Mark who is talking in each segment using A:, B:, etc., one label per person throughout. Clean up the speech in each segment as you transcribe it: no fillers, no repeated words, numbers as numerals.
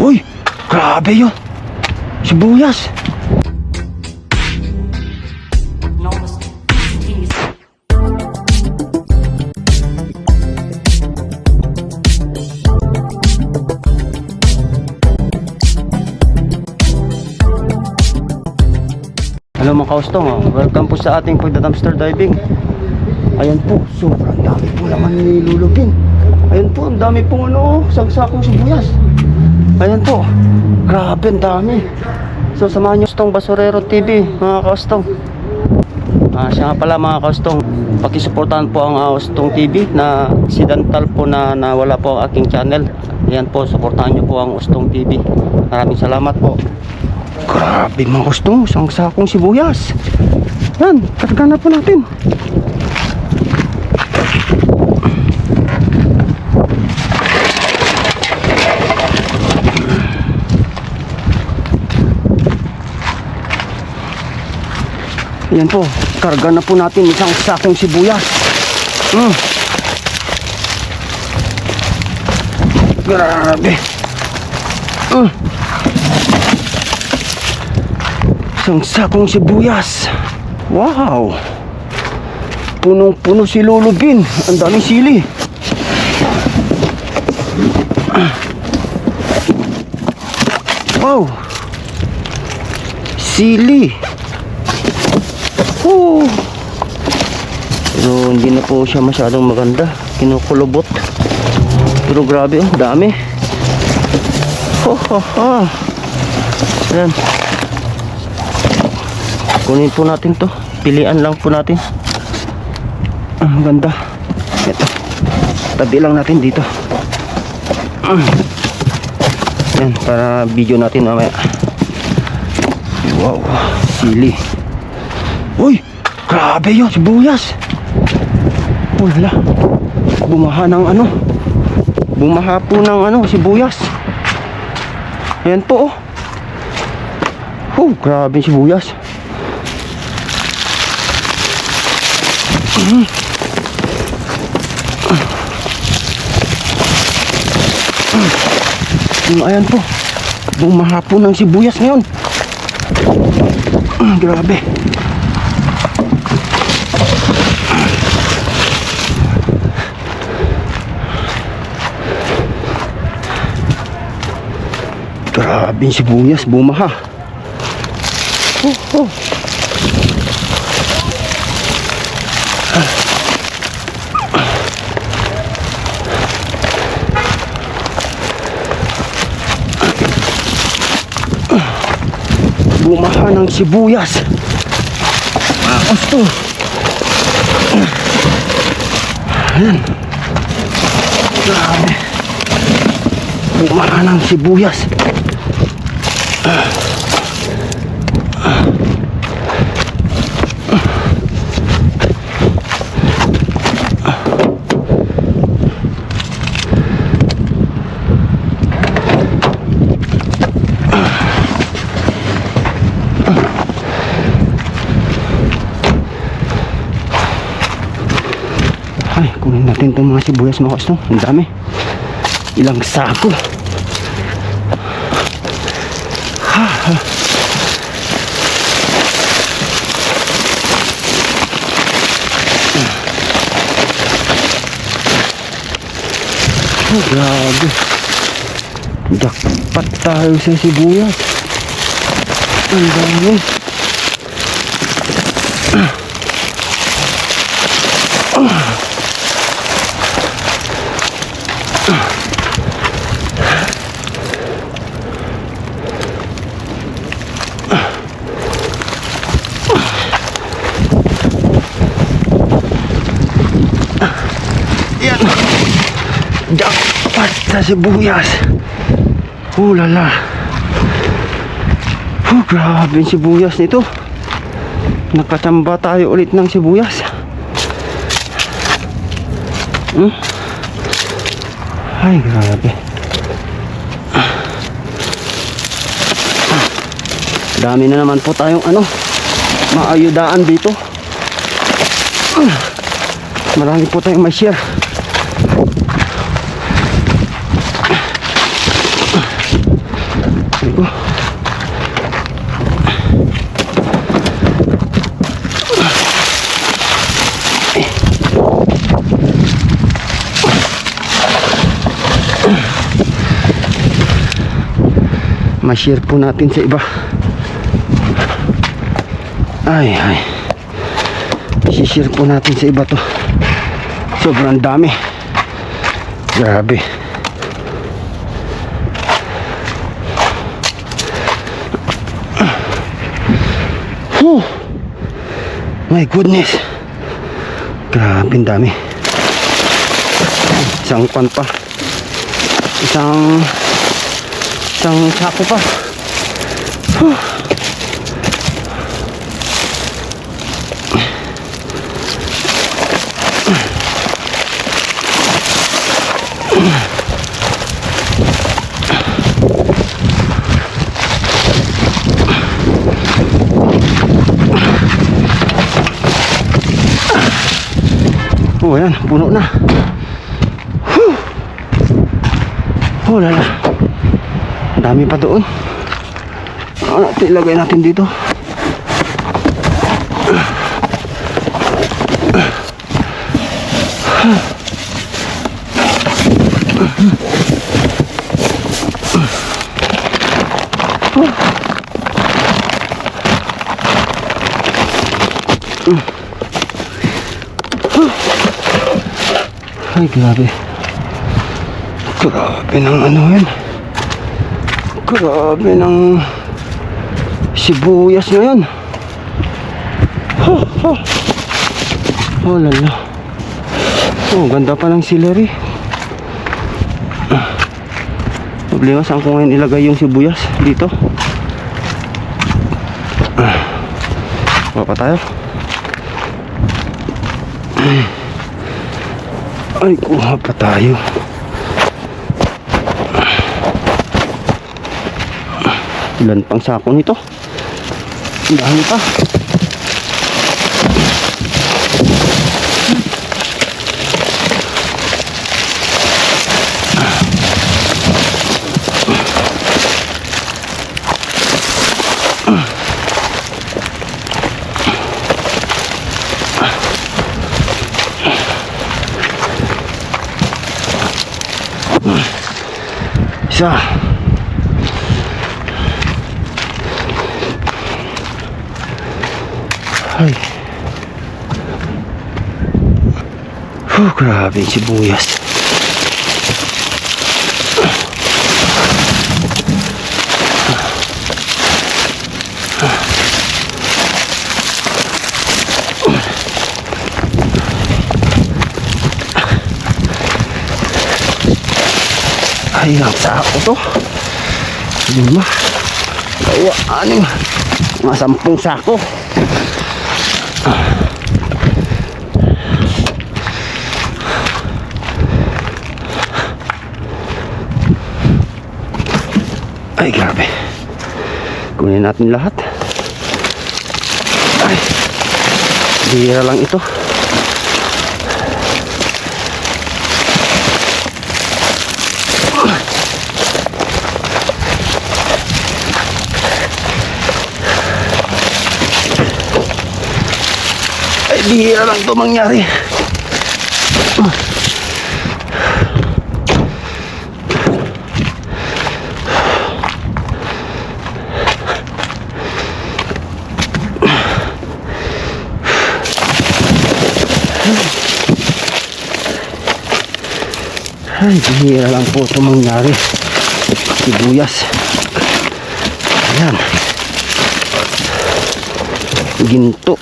A: Uy, grabe yun. Sibuyas. Hello mga kaustong, welcome po sa ating pagda-dumpster diving. Ayan po, sobrang dami po naman nilulubin. Ayan po, ang dami pong sagsakong sibuyas. Ayan po, grabe ang dami. So samahan nyo Kaustong Basurero TV mga kaustong. Siya nga pala mga kaustong, pakisuportahan po ang Kaustong TV na accidental po na nawala po ang aking channel. Ayan po, suportahan nyo po ang Kaustong TV. Maraming salamat po. Grabe mga kaustong, isang sakong sibuyas. Yan, karga na po natin. Yan po, karga na po natin isang sakong sibuyas. Grabe. Isang sakong sibuyas. Wow. Punong-puno si Lulubin. Ang daming sili. Wow. Sili. Pero hindi na po siya masyadong maganda. Kinukulubot. Pero grabe, dami. Ayan. Kunin po natin to. Pilian lang po natin. Ang ganda. Ito. Tabi lang natin dito. Yan. Para video natin mamaya. Wow. Sili. Uy. Grabe yun. Sibuyas. Wala. Bumaha ng Bumaha po ng sibuyas. Ayan po grabe sibuyas. Ayan po, bumaha po ng sibuyas ngayon. Grabe. Grabe yung sibuyas, bumaha. Bumaha ng sibuyas. Gusto. Ayan. Grabe. Bumaha ng sibuyas. Ay, kunin natin itong mga sibuyas mga kaustong. Ang dami. Ilang sako. Grabe. Jackpot tayo sa sibuyas. Ang dami. Yan. Jackpot sa sibuyas. Lala. Grabe yung sibuyas nito. Nakatamba tayo ulit ng sibuyas. Ay, grabe. Dami na naman po tayong maayudaan dito. Marami po tayong may share. ma-share po natin sa iba. Ay, i-share po natin sa iba to. Sobrang dami. Grabe. My goodness. Grabe, ang dami. Isang pan pa. Isang sako pa. Oh, ayan, puno na. Oh, lala. Dami pa doon. Ilagay natin dito. Ay, grabe. Grabe ng ano yan. Grabe ng sibuyas na yan. Oh, lala. Oh, ganda pa ng celery. Problema, saan ko ngayon ilagay yung sibuyas? Dito. Kuha pa tayo. Ay, kuha pa tayo. Ilan pang sako nito? Dahil pa. Isa. Ay. Grabe yung sibuyas. Ay, ang sako to. 5, 2, 6, mga 10 sako. Ay, grabe. Kunin natin lahat. Ay, bihira lang ito. Ay, bihira lang ito mangyari. Ay, bihira lang po ito mangyari. Sibuyas. Ayan. Ginto.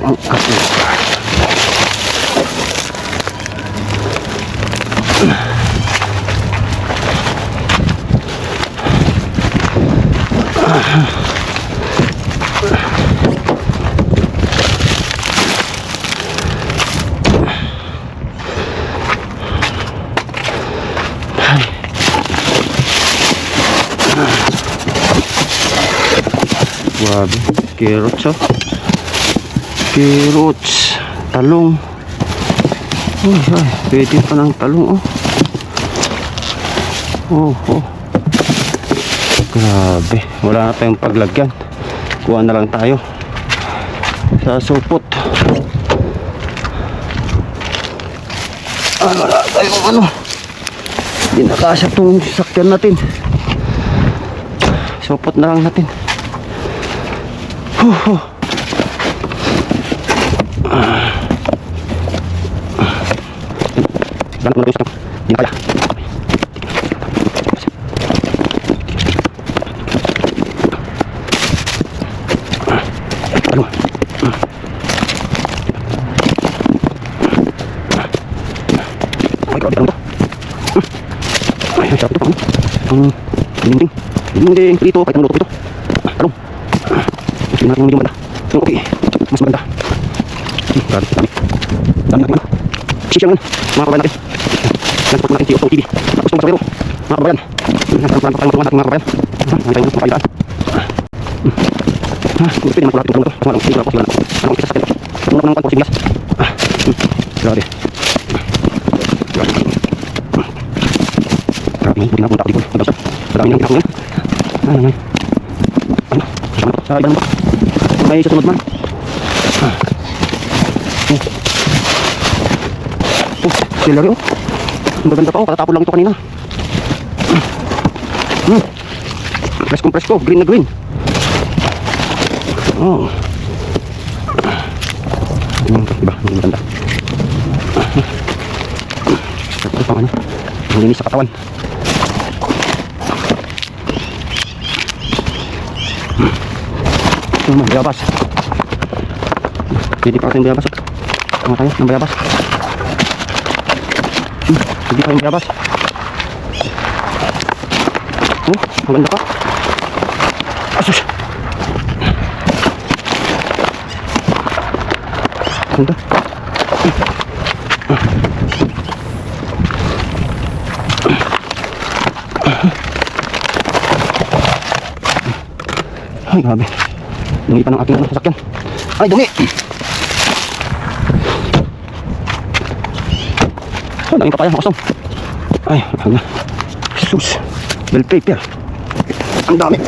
A: ang ating grabe, carrots oh. Carrots, talong. Uy, ay, pwede pa ng talong oh. Oh, oh. Grabe, wala na tayong paglagyan. Kuha na lang tayo sa supot. Wala tayong ano. Hindi nakasya itong sakyan natin. Supot na lang natin. Ganap mo na yung sakyan. Hindi na kaya. Ano? Ay, grabe ano to? Ay, sarap ito pa. Ang dinding. Dinding dito. Kahit ang luto ko ito. Talong. Mas pinatong yung medyo maganda. So, okay. Mas maganda. Grabe. Dami. Dami natin ano. Sisya naman. Mga kabayan natin. Yan po natin si Otto TV. Tapos itong kasabero. Mga kabayan. Parang matulungan natin mga kabayan. Mga tayo makailaan. Kung pwede naman ko natin itong tulong ito. Kasi walang hindi ko lang po. Anong isa sa akin ito. Muna ko naman po si Bilas. Grabe. Grabe. Grabe. Buti na punta ako dito. Madami nang ginagawa yan. Ano naman. Ano? Sa iba naman. May sa sunod man. Celery oh. Ang gaganda pa oh. Katatapon lang ito kanina. Presko. Green na green. Oh. Diba? Ang maganda. Ito pang ano. Ang linis sa katawan. Ito naman, bayabas. Pwede pa tayong bayabas. Tama tayo ng bayabas. Pwede pa yung bayabas. Oh, maganda pa. Asus! Ganda. Ay, grabe. Dumi pa ng aking sasakyan. Ay, dumi! Ang daming papaya, makasong. Ay, na. Sus. Bell paper. Ang dami.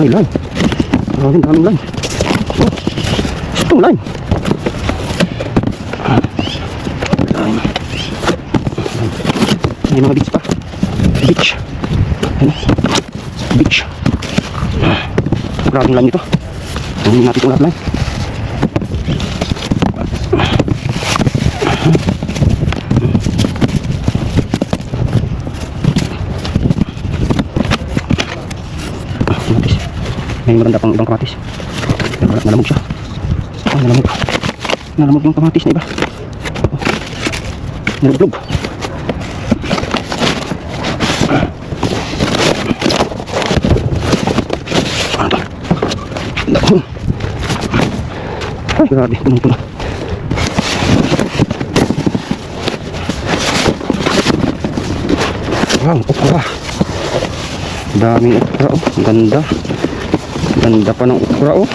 A: Ay, line. Daming line. Oh, itong line. Line. May mga beach pa. Beach. Ano? Beach. Maraming line ito. Hindi natin itong lahat line. May maganda pang ibang kamatis. Pero nalamog siya. Oh, nalamog. Nalamog yung kamatis na iba. Oh. Nalublog. Ano ito? Dahon. Ay, grabe. Punong-puno. Wow, okra. Daming okra. Oh, ganda. Ganda pa ng okra oh.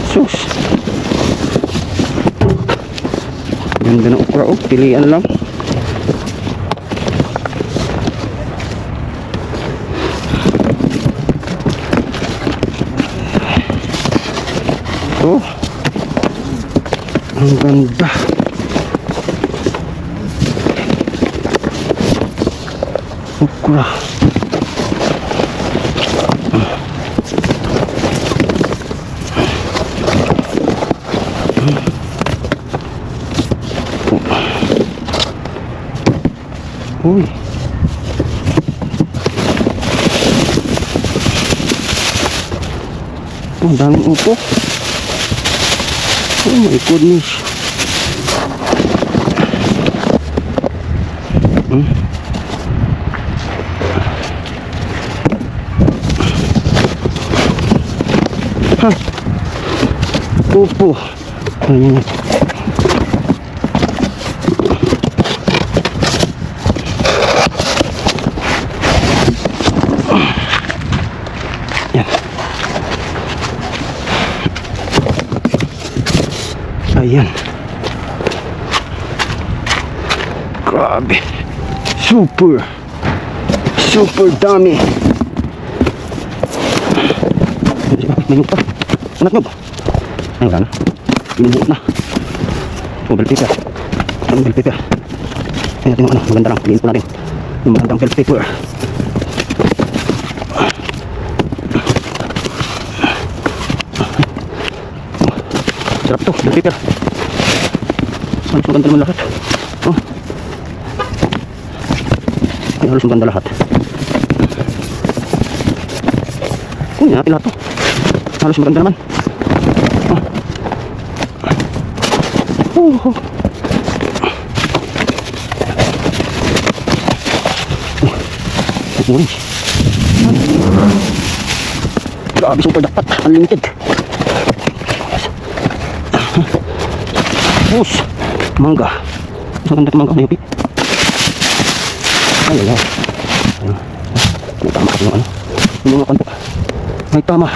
A: Sus. Ganda ng okra oh. Pilian lang. Oh. Ang ganda. Okra. Uy. Ang daming upo. Oh my goodness. Ha. Upo. Ayan. Ayan. Grabe. Super dami. May nyug pa. Angat nyug. Ay, wala na. Binubuot na. Oh, bell paper. Anong bell paper? Ay, natin yung ano. Maganda lang. Piliin po natin. Yung magandang bell paper. Sarap to, bell paper. Halos maganda naman lahat. Oh. Ay, halos maganda lahat. Kunin natin lahat to. Halos maganda naman. Oh. Orange. Grabe, super dapat. Unlimited. Tapos, mangga. Mas maganda mangga. Ano yung pip? Ay, ay, ay. May tama kasi yung ano. Yung mga kanto. May tama.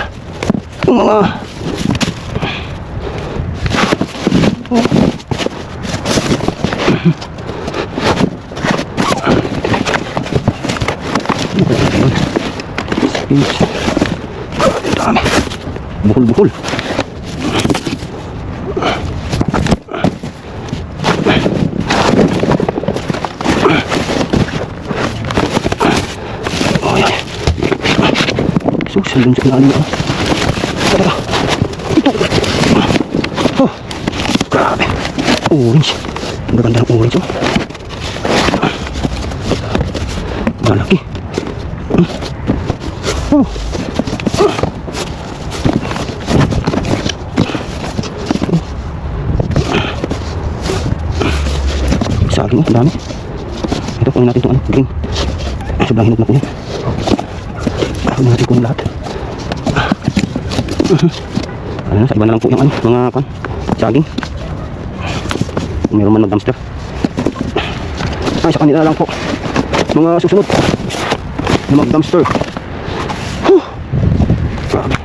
A: Yung mga... Dami. Bukol-bukol. Salun sa ilalim ako. Tara. Ito. Oh. Grabe. Orange. Ang ganda ng orange. Oh. Malaki. Oh. Saging. Ang dami. Ito, kunin natin itong ano. Green. Sobrang hinog na po yan. Kunin natin kung lahat. Ano, sa iba na lang po yung ano, mga kan, saging. Meron man mag-dumpster. Ay, sa kanila lang po. Mga susunod na mag-dumpster. Grabe.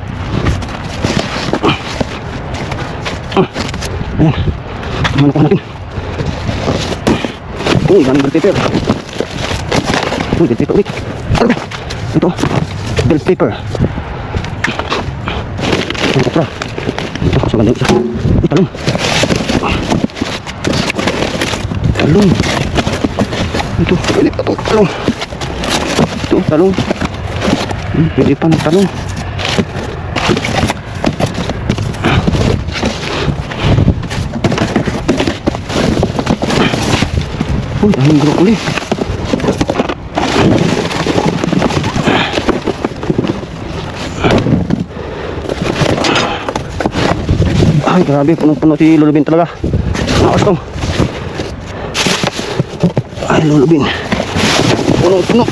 A: Ayan. Ano ko natin? Uy, daming bell paper. Uy, bell paper ulit. Ano ba? Ito, bell paper. Ang okra. Ito, so ganda yung isa. Uy, talong. Talong. Ito, pwede pa itong talong. Ito, talong. Pwede pa ng talong. Uy, daming broccoli. Ay, grabe, punong-puno si Lulubin talaga. Mga kastong. Ay, Lulubin. Punong-puno.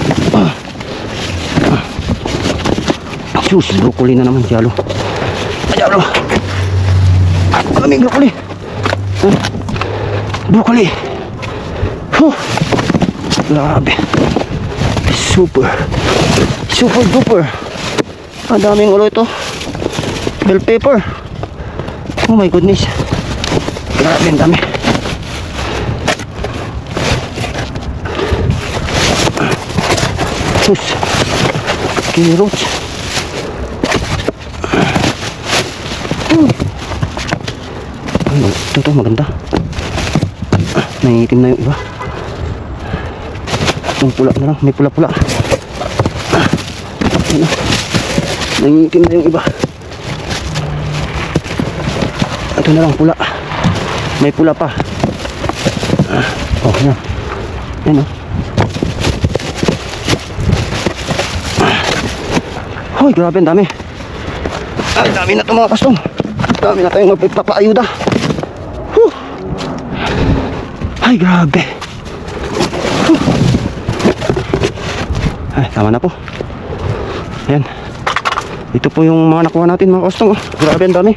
A: Sus, broccoli na naman, jalo. Ay, jalo. Maraming broccoli. Broccoli. Grabe. Super duper. Ang daming ulo ito. Bell paper. Oh my goodness. Grabe, ang dami. Sus. Carrots. Ito maganda. Nangitim na yung iba. Itong pula na lang. May pula-pula. Nangitim na yung iba. Ito na lang pula. May pula pa. Oh, yan. Yan, oh. Uy, grabe, ang dami. Ay, dami na ito mga kastong. Dami na tayong magpapaayuda. Whew. Ay, grabe. Whew. Ay, tama na po. Ayan. Ito po yung mga nakuha natin mga kastong. Grabe, ang dami.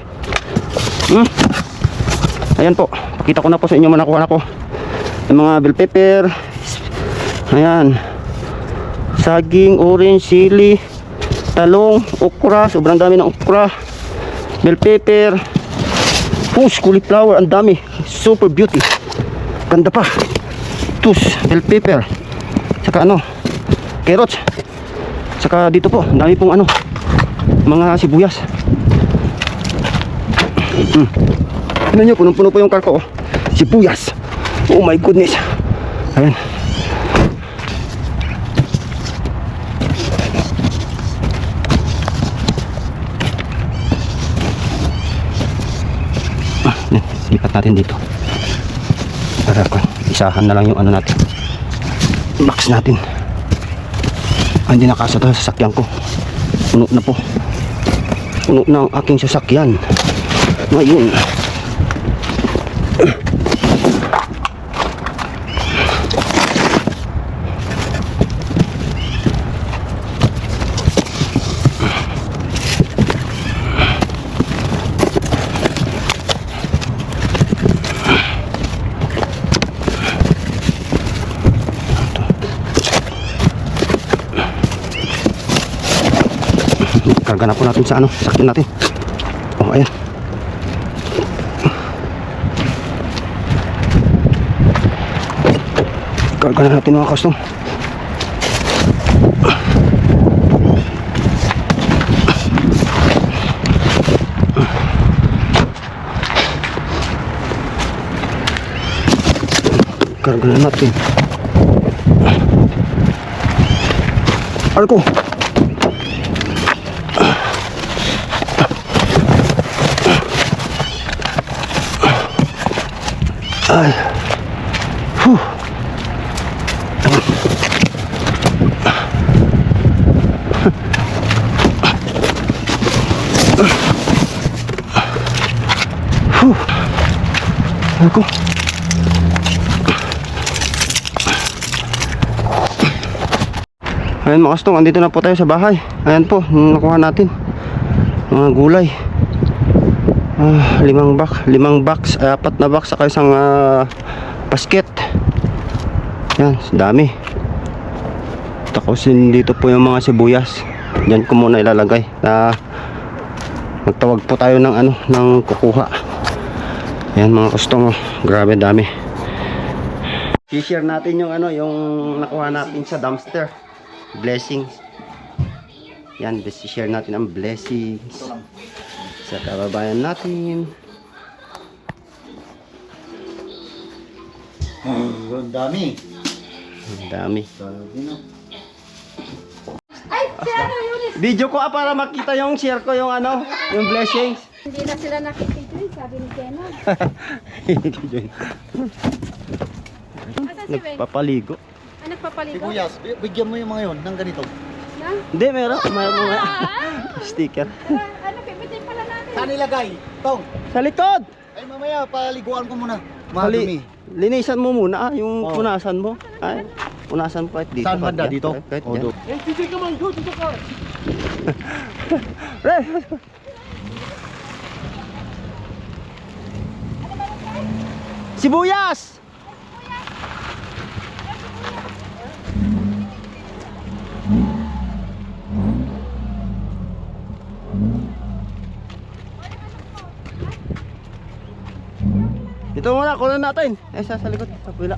A: Ayan po. Pakita ko na po sa inyo mga nakuha na ko. Yung mga bell pepper. Ayan. Saging, orange, sili, talong, okra. Sobrang dami ng okra. Bell pepper. Cauliflower. Ang dami. Super beauty. Ganda pa. Tus, bell pepper. Saka ano, carrots. Saka dito po, ang dami pong ano, mga sibuyas. Ano nyo, punong-puno po yung karko. Sibuyas. Oh my goodness. Ayan. Lipat natin dito para isahan na lang yung ano natin, box natin. Hindi nakasa to sa sasakyan ko. Puno na po. Puno na ang aking sasakyan ngayon. Karga na po natin sa ano, sakyan natin. Oh, ayan. Karga na natin mga custom. Karga na natin. Arko. Ay. Huh. Huh. Ako. Ayan mga kastong, andito na po tayo sa bahay. Ayan po, nakuha natin mga gulay. 5 box, 4 na box saka isang basket. Yan, dami. Tapos dito po yung mga sibuyas. Diyan ko muna ilalagay. Magtawag po tayo ng ano, ng kukuha. Yan mga kustong, grabe dami. I-share natin yung ano, yung nakuha natin sa dumpster. Blessings. Yan, i-share natin ang blessings sa kababayan natin.
B: Ang dami.
A: Ang dami.
C: Ay, si ano yun?
A: Video ko para makita yung share ko yung ano, yung blessings.
C: Hindi na sila nakikita, sabi ni Kena. Asan si Ben?
A: Nagpapaligo.
C: Ah, nagpapaligo?
B: Sibuyas, bigyan mo yung mga yun ng ganito.
C: Na?
A: Hindi, meron sticker.
C: Ano, pipitin pala natin.
B: Saan ilagay? Tong.
A: Sa likod.
B: Ay mamaya, paliguan ko muna. Madumi.
A: Linisan mo muna yung
B: Oh.
A: punasan mo. Ay, punasan pa dito.
B: Saan banda?
A: Kahit
B: Dito?
A: dyan, kahit
B: O,
A: dyan.
B: doon. Eh, sige ka man, doon, dito ka.
A: Re! Sibuyas! Ito muna, kunin natin. Sa likod, sa pila.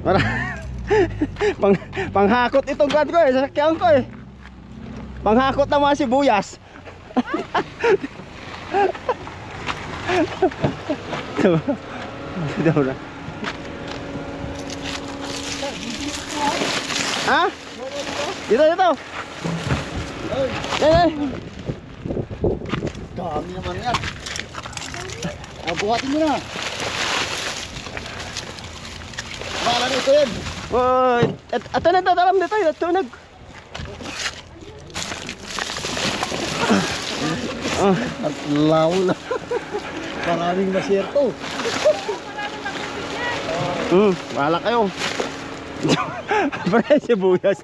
A: Para panghakot itong guard ko sasakyan ko panghakot ng mga sibuyas. Ha? Dito.
B: Dami naman yan. Buhatin mo na. Bahala na ito yan.
A: At na talam dito, tunog. Ah,
B: At law na. Maraming masyerto.
A: wala kayo. Pre, sibuyas.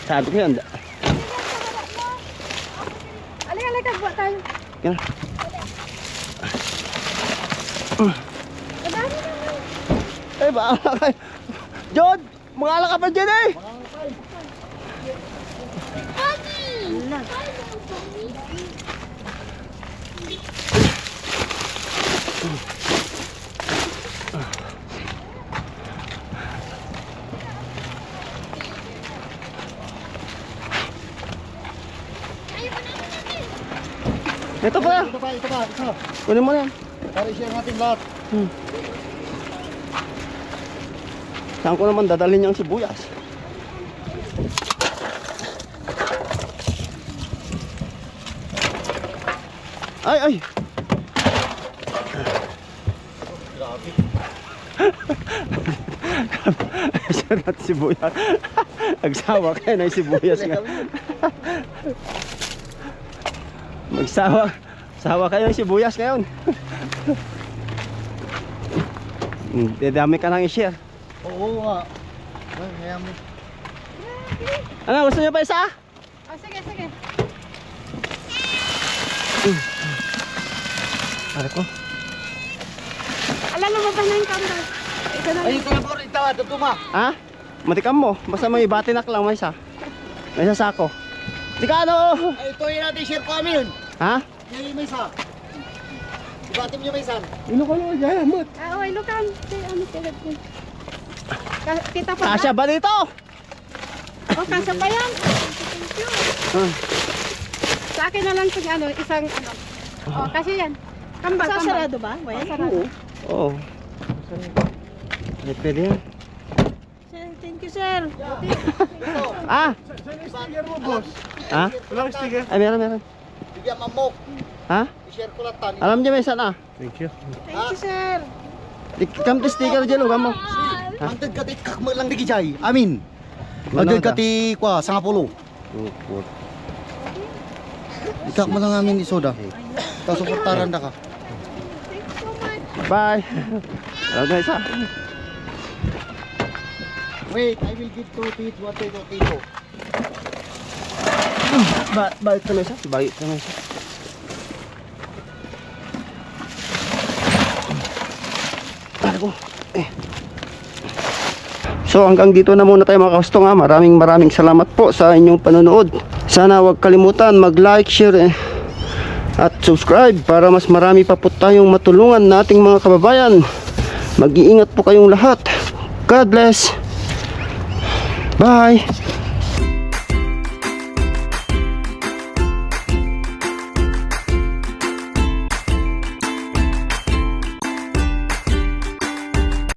A: Sabi ko yan.
C: Alika, buat tayo.
A: Yan.
C: Madami naman.
A: Eh, baala kayo. Jod, mangala ka pa dyan eh. Ito pa.
B: Ito pa, ito pa. Ito.
A: Kunin mo na yan.
B: Para i-share natin lahat.
A: Saan ko naman dadalhin yung sibuyas? Ay, ay.
B: Grabe.
A: Share natin sibuyas. Nagsawa kayo ng sibuyas nga. Sawa kayo ng sibuyas ngayon. Dadami ka nang i-share.
B: Oo nga. Ay, ngayon mo.
A: Ano, gusto niyo pa isa?
C: Oh, sige, sige.
A: Ano ko?
C: Alam mo ba na yung camera? Ito na.
B: Ay, ito na po. Ito, tutuma.
A: Ha? Matikam mo. Basta may batinak lang, may isa. May isa sako. Tika ano?
B: Ay, ito yung natin share ko amin.
A: Ha?
B: Yung may isa. Ibatim niyo may isa.
A: Ano ka naman dyan, Amot?
C: Okay, lukan. Ano sila din. Kita pa
A: Kasya ba dito?
C: Oh, kasya pa yan. Thank you. Sa akin na lang kung ano, isang ano. Oh, kasi yan. Kambal, kambal.
D: Sarado ba? Well,
C: Sarado.
A: Oo. Ay, pwede yan.
D: thank you, sir.
A: Ah!
B: Sticker mo, boss.
A: Ha?
B: Walang sticker.
A: Ay, meron.
B: Bigyan mamok.
A: Ha?
B: I-share ko lang tani.
A: Alam niyo may isa na?
D: Thank you, sir.
A: Kam to sticker dyan, huwag mo.
B: Mantag ka ti kakma lang di kijay. Amin. Mantag ka ti kwa, sangapulo. Ikak mo lang amin isoda. Tasuportaran na ka.
A: Bye. Alam na isa.
B: Wait, I will give 2 teeth, 1 teeth, 2 teeth.
A: Balik na may isa. Balik na may isa. Ako. So hanggang dito na muna tayo mga kastong ha. Maraming salamat po sa inyong panonood. Sana huwag kalimutan mag-like, share at subscribe para mas marami pa po tayong matulungan nating mga kababayan. Mag-iingat po kayong lahat. God bless. Bye.